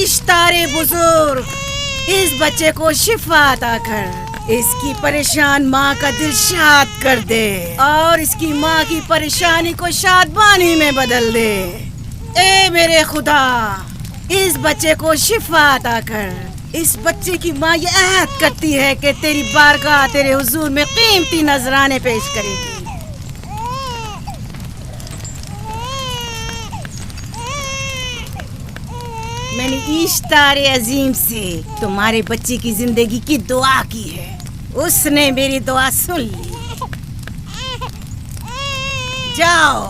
इश्तारे बुजुर्ग, इस बच्चे को शिफा अता कर, इसकी परेशान माँ का दिल शाद कर दे और इसकी माँ की परेशानी को शादबानी में बदल दे। ए मेरे खुदा, इस बच्चे को शिफा अता कर। इस बच्चे की माँ ये अहद करती है कि तेरी बारगाह तेरे हुजूर में कीमती नजराने पेश करेगी। मैंने इश्तारे अजीम से तुम्हारे बच्चे की जिंदगी की दुआ की है, उसने मेरी दुआ सुन ली। जाओ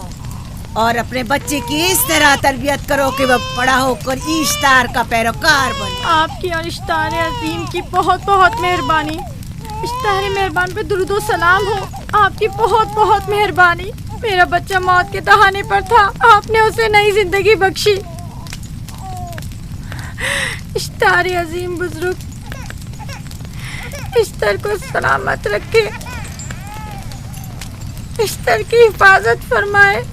और अपने बच्चे की इस तरह तरबियत करो कि वह बड़ा होकर इश्तार का पैरोकार बने। आपकी और इश्तारे अजीम की बहुत बहुत मेहरबानी। इश्तारे मेहरबान पे दुरूद सलाम हो। आपकी बहुत बहुत मेहरबानी। मेरा बच्चा मौत के दहाने पर था, आपने उसे नई जिंदगी बख्शी। इश्तारे अजीम बुजुर्ग, इश्तर को सलामत रखे, इश्तर की हिफाजत फरमाए।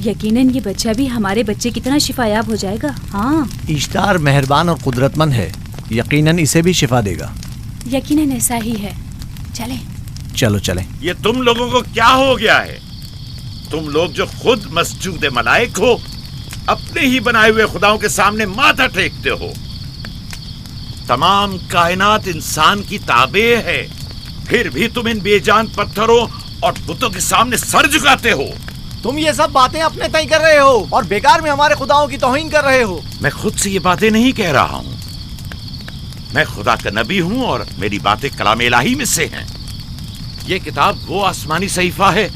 यकीनन ये बच्चा भी हमारे बच्चे की तरह शिफायाब हो जाएगा। हाँ, इश्तार मेहरबान और कुदरतमंद है, यकीनन इसे भी शिफा देगा। यकीनन ऐसा ही है। चलें। चलो चलें। ये तुम लोगों को क्या हो गया है? तुम लोग जो खुद मस्जूद मलाइक हो, अपने ही बनाए हुए खुदाओं के सामने माथा टेकते हो। तमाम कायनात इंसान की ताबे है, फिर भी तुम इन बेजान पत्थरों और बुतों के सामने सर झुकाते हो। तुम ये सब बातें अपने तय कर रहे हो और बेकार में हमारे खुदाओं की तौहीन कर रहे हो। मैं खुद से ये बातें नहीं कह रहा हूँ। मैं खुदा का नबी हूँ और मेरी बातें कलाम इलाही में से हैं। ये किताब वो आसमानी सहीफा है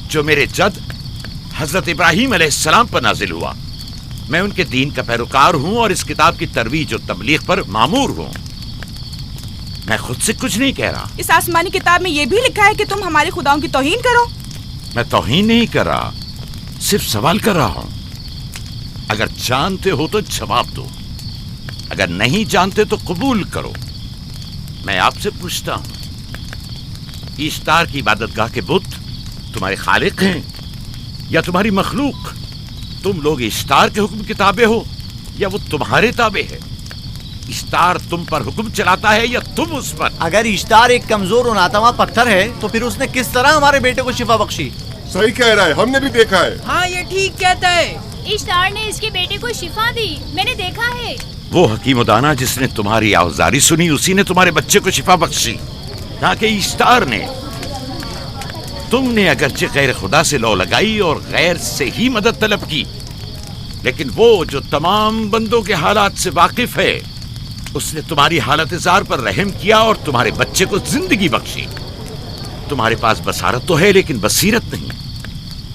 जो मेरे जद हजरत इब्राहीम अलैहिस्सलाम पर नाजिल हुआ। मैं उनके दीन का पैरोकार हूँ और इस किताब की तरवीज और तबलीग पर मामूर हूँ। मैं खुद से कुछ नहीं कह रहा। इस आसमानी किताब में ये भी लिखा है कि तुम हमारे खुदाओं की तौहीन करो। मैं तौहीन नहीं कर रहा, सिर्फ सवाल कर रहा हूँ। अगर जानते हो तो जवाब दो, अगर नहीं जानते तो कबूल करो। मैं आपसे पूछता हूँ, इश्तार की इबादतगाह के बुत तुम्हारे खालिक हैं या तुम्हारी मखलूक? तुम लोग इश्तार के हुक्म किताबे हो या वो तुम्हारे ताबे है? इश्तार तुम पर हुक्म चलाता है या तुम उस पर? अगर इश्तार एक कमजोर और नातवा पत्थर है तो फिर उसने किस तरह हमारे बेटे को शिफा बख्शी? सही कह रहा है, हमने भी देखा है। हाँ, ये ठीक कहता है। इश्तार ने इसके बेटे को शिफा दी, मैंने देखा है। वो हकीम दाना जिसने तुम्हारी आवाज़ारी सुनी, उसी ने तुम्हारे बच्चे को शिफा बख्शी, ना कि इश्तार ने। तुमने अगरचे गैर खुदा से लौ लगाई और गैर से ही मदद तलब की, लेकिन वो जो तमाम बंदों के हालात से वाकिफ है, उसने तुम्हारी हालत ज़ार पर रहम किया और तुम्हारे बच्चे को जिंदगी बख्शी। तुम्हारे पास बसारत तो है लेकिन बसीरत नहीं।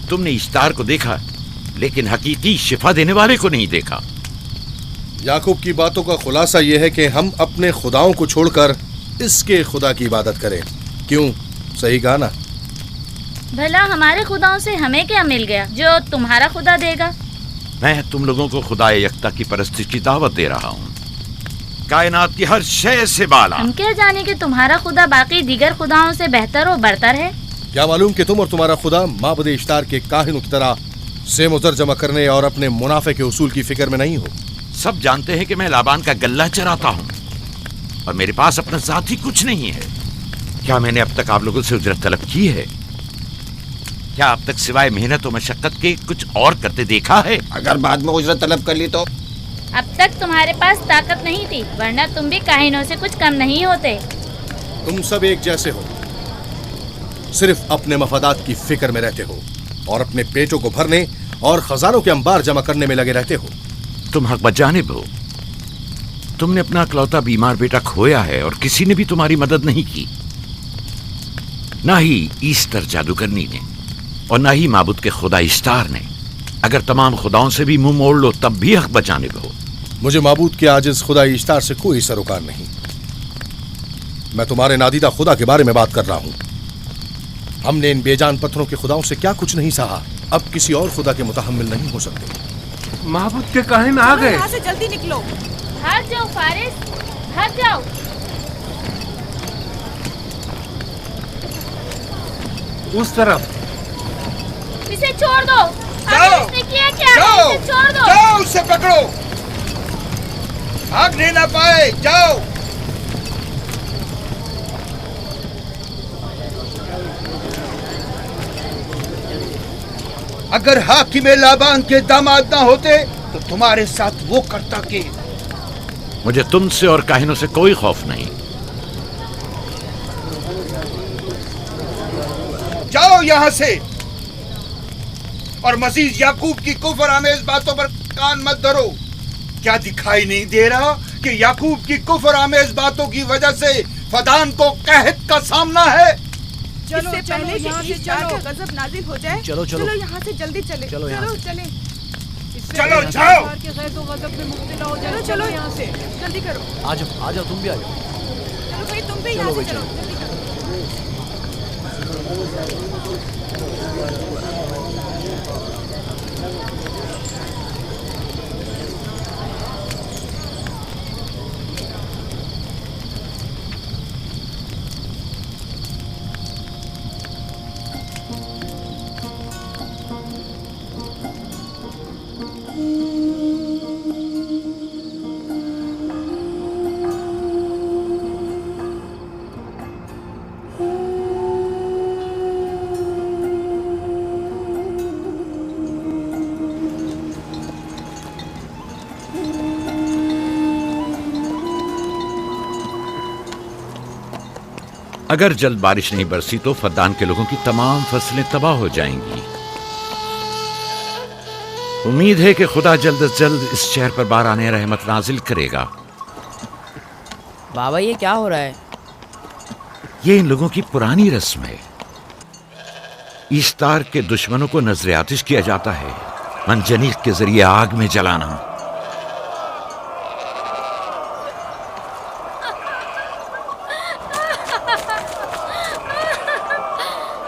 तुमने इश्तार को देखा लेकिन हकीकी शिफा देने वाले को नहीं देखा। याकूब की बातों का खुलासा यह है कि हम अपने खुदाओं को छोड़कर इसके खुदा की इबादत करें। क्यों? सही कहा ना? भला हमारे खुदाओं से हमें क्या मिल गया जो तुम्हारा खुदा देगा? मैं तुम लोगों को खुदा यकता की परस्तिश की दावत दे रहा हूँ, कायनात की हर शय से बाला। हम क्या जाने कि तुम्हारा खुदा बाकी दीगर खुदाओं से बेहतर और बरतर है? क्या मालूम कि तुम और तुम्हारा खुदा माबुद इश्तार के काहिनों की तरह सेम उज़र जमा करने और अपने मुनाफे के उसूल की फिक्र में नहीं हो। सब जानते हैं कि मैं लाबान का गल्ला चराता हूँ और मेरे पास अपना ज़ाती कुछ नहीं है। क्या मैंने अब तक आप लोगों से उजरत तलब की है? क्या अब तक सिवाय मेहनत और मशक्कत के कुछ और करते देखा है? अगर बाद में उजरत तलब कर ली तो? अब तक तुम्हारे पास ताकत नहीं थी, वरना तुम भी काहिनों से कुछ कम नहीं होते। तुम सब एक जैसे हो, सिर्फ अपने मफादात की फिक्र में रहते हो और अपने पेटों को भरने और खजानों के अंबार जमा करने में लगे रहते हो। तुम हक बजानिब हो। तुमने अपना इकलौता बीमार बेटा खोया है और किसी ने भी तुम्हारी मदद नहीं की, ना ही ईस्टर जादूगरनी ने और ना ही माबुद के खुदा इश्तार ने। अगर तमाम खुदाओं से भी मुंह मोड़ लो तब भी हक बजानिब हो। मुझे माबूद के आजिज खुदा इश्तार से कोई सरोकार नहीं। मैं तुम्हारे नादीदा खुदा के बारे में बात कर रहा हूँ। हमने इन बेजान पत्थरों के खुदाओं से क्या कुछ नहीं सहा, अब किसी और खुदा के मुतहम्मिल नहीं हो सकते। माबूद के काहिन आ गए। यहाँ से जल्दी निकलो। भाग जाओ फारिस, भाग जाओ। उस तरफ इसे छोड़ दो। जाओ, आखिर इसने किया क्या? जाओ, इसे छोड़ दो। जाओ, उसे पकड़ो, भागने ना पाए, जाओ। अगर हाकिम लाबान के दामाद ना होते तो तुम्हारे साथ वो करता के। मुझे तुमसे और काहिनों से कोई खौफ नहीं। जाओ यहाँ से, और मजीद याकूब की कुफर आमेज बातों पर कान मत धरो। क्या दिखाई नहीं दे रहा कि याकूब की कुफर आमेज बातों की वजह से फदान को कहत का सामना है? इससे पहले कि ईश्वर का गजब नाजिल हो जाए, चलो, चलो। चलो यहाँ से जल्दी चले। चलो यहाँ से। चले। चलो, जाओ। चलो चलो यहाँ से जल्दी करो। आ जाओ, तुम भी आ जाओ। चलो भाई, तुम भी यहाँ से चलो, जल्दी करो। अगर जल्द बारिश नहीं बरसी तो फद्दान के लोगों की तमाम फसलें तबाह हो जाएंगी। उम्मीद है कि खुदा जल्द से जल्द इस शहर पर बाराने रहमत नाजिल करेगा। बाबा ये क्या हो रहा है? ये इन लोगों की पुरानी रस्म है। ईस्तार के दुश्मनों को नजर आतिश किया जाता है, मंजनीक के जरिए आग में जलाना।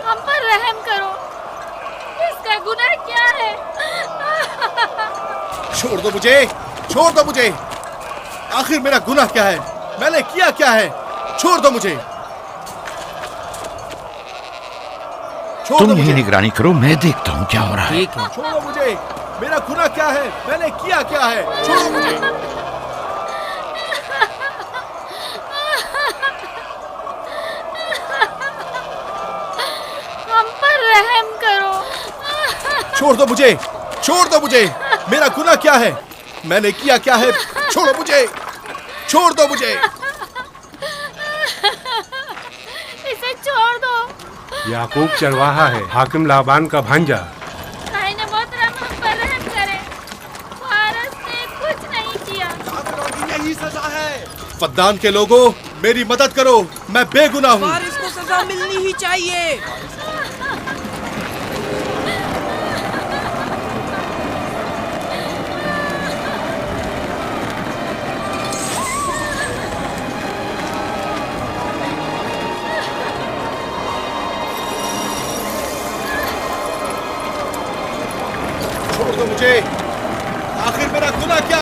हम पर रहम करो, इसका गुनाह क्या है? छोड़ दो मुझे, छोड़ दो मुझे। आखिर मेरा गुनाह क्या है? मैंने किया क्या है? छोड़ दो मुझे। छोड़ तुम दो ही मुझे। निगरानी करो, मैं देखता हूँ क्या हो रहा है। ठीक है। छोड़ो मुझे। मेरा गुनाह क्या है? मैंने किया क्या है? छोड़ो मुझे। हम पर रहम करो। छोड़ दो मुझे, छोड़ दो मुझे। मेरा गुनाह क्या है? मैंने किया क्या है? छोड़ो मुझे, छोड़ दो मुझे। इसे छोड़ दो। याकूब चरवाहा है, हाकिम लाबान का भांजा। काहिन मोहतरम हम पर रहम करें, वारस ने कुछ नहीं किया। यही सजा है। फद्दान के लोगों, मेरी मदद करो, मैं बेगुनाह हूँ। वारिस को सजा मिलनी ही चाहिए।